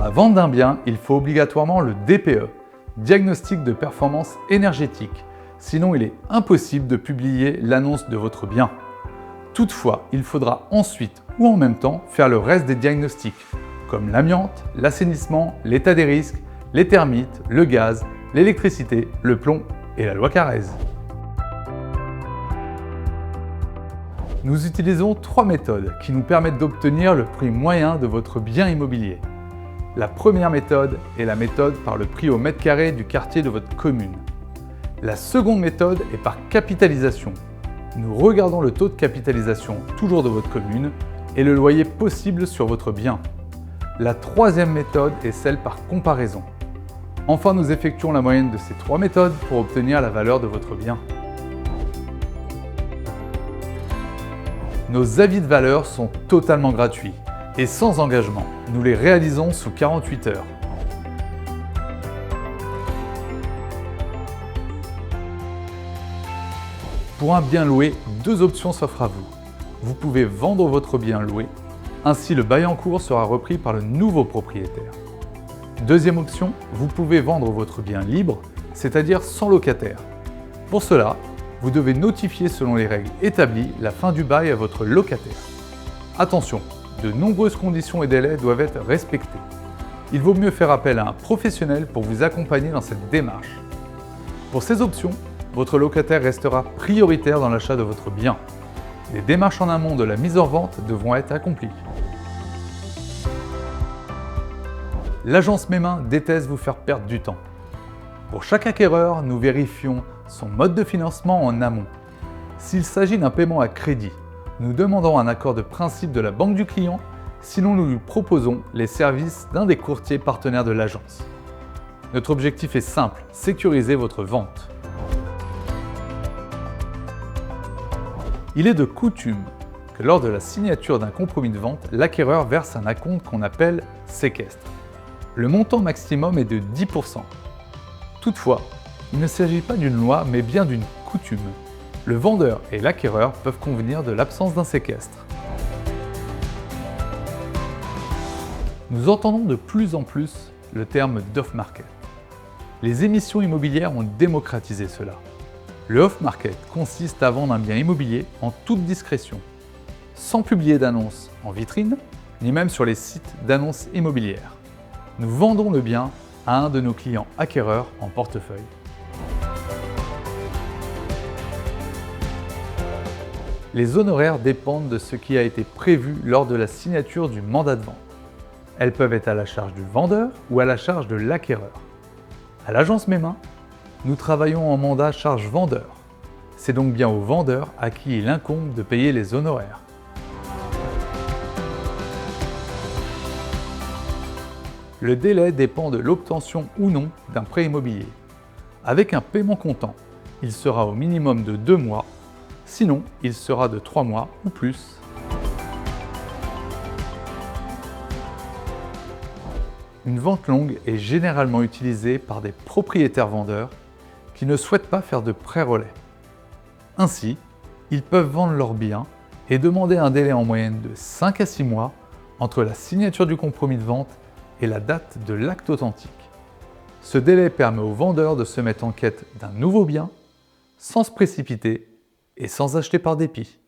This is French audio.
la vente d'un bien, il faut obligatoirement le DPE, diagnostic de performance énergétique, sinon il est impossible de publier l'annonce de votre bien. Toutefois, il faudra ensuite ou en même temps faire le reste des diagnostics, comme l'amiante, l'assainissement, l'état des risques, les termites, le gaz, l'électricité, le plomb et la loi Carrez. Nous utilisons 3 méthodes qui nous permettent d'obtenir le prix moyen de votre bien immobilier. La première méthode est la méthode par le prix au mètre carré du quartier de votre commune. La seconde méthode est par capitalisation. Nous regardons le taux de capitalisation toujours de votre commune et le loyer possible sur votre bien. La troisième méthode est celle par comparaison. Enfin, nous effectuons la moyenne de ces 3 méthodes pour obtenir la valeur de votre bien. Nos avis de valeur sont totalement gratuits et sans engagement. Nous les réalisons sous 48 heures. Pour un bien loué, 2 options s'offrent à vous. Vous pouvez vendre votre bien loué, ainsi le bail en cours sera repris par le nouveau propriétaire. Deuxième option, vous pouvez vendre votre bien libre, c'est-à-dire sans locataire. Pour cela, vous devez notifier selon les règles établies la fin du bail à votre locataire. Attention, de nombreuses conditions et délais doivent être respectés. Il vaut mieux faire appel à un professionnel pour vous accompagner dans cette démarche. Pour ces options, votre locataire restera prioritaire dans l'achat de votre bien. Les démarches en amont de la mise en vente devront être accomplies. L'agence Mesmains déteste vous faire perdre du temps. Pour chaque acquéreur, nous vérifions son mode de financement en amont. S'il s'agit d'un paiement à crédit, nous demandons un accord de principe de la banque du client, sinon nous lui proposons les services d'un des courtiers partenaires de l'agence. Notre objectif est simple, sécuriser votre vente. Il est de coutume que lors de la signature d'un compromis de vente, l'acquéreur verse un acompte qu'on appelle séquestre. Le montant maximum est de 10%. Toutefois, il ne s'agit pas d'une loi, mais bien d'une coutume. Le vendeur et l'acquéreur peuvent convenir de l'absence d'un séquestre. Nous entendons de plus en plus le terme d'off-market. Les émissions immobilières ont démocratisé cela. Le off-market consiste à vendre un bien immobilier en toute discrétion, sans publier d'annonce en vitrine, ni même sur les sites d'annonces immobilières. Nous vendons le bien à un de nos clients acquéreurs en portefeuille. Les honoraires dépendent de ce qui a été prévu lors de la signature du mandat de vente. Elles peuvent être à la charge du vendeur ou à la charge de l'acquéreur. À l'agence Mesmains, nous travaillons en mandat charge vendeur. C'est donc bien au vendeur à qui il incombe de payer les honoraires. Le délai dépend de l'obtention ou non d'un prêt immobilier. Avec un paiement comptant, il sera au minimum de 2 mois, sinon il sera de 3 mois ou plus. Une vente longue est généralement utilisée par des propriétaires vendeurs qui ne souhaitent pas faire de prêt relais. Ainsi, ils peuvent vendre leurs biens et demander un délai en moyenne de 5 à 6 mois entre la signature du compromis de vente et la date de l'acte authentique. Ce délai permet au vendeur de se mettre en quête d'un nouveau bien sans se précipiter et sans acheter par dépit.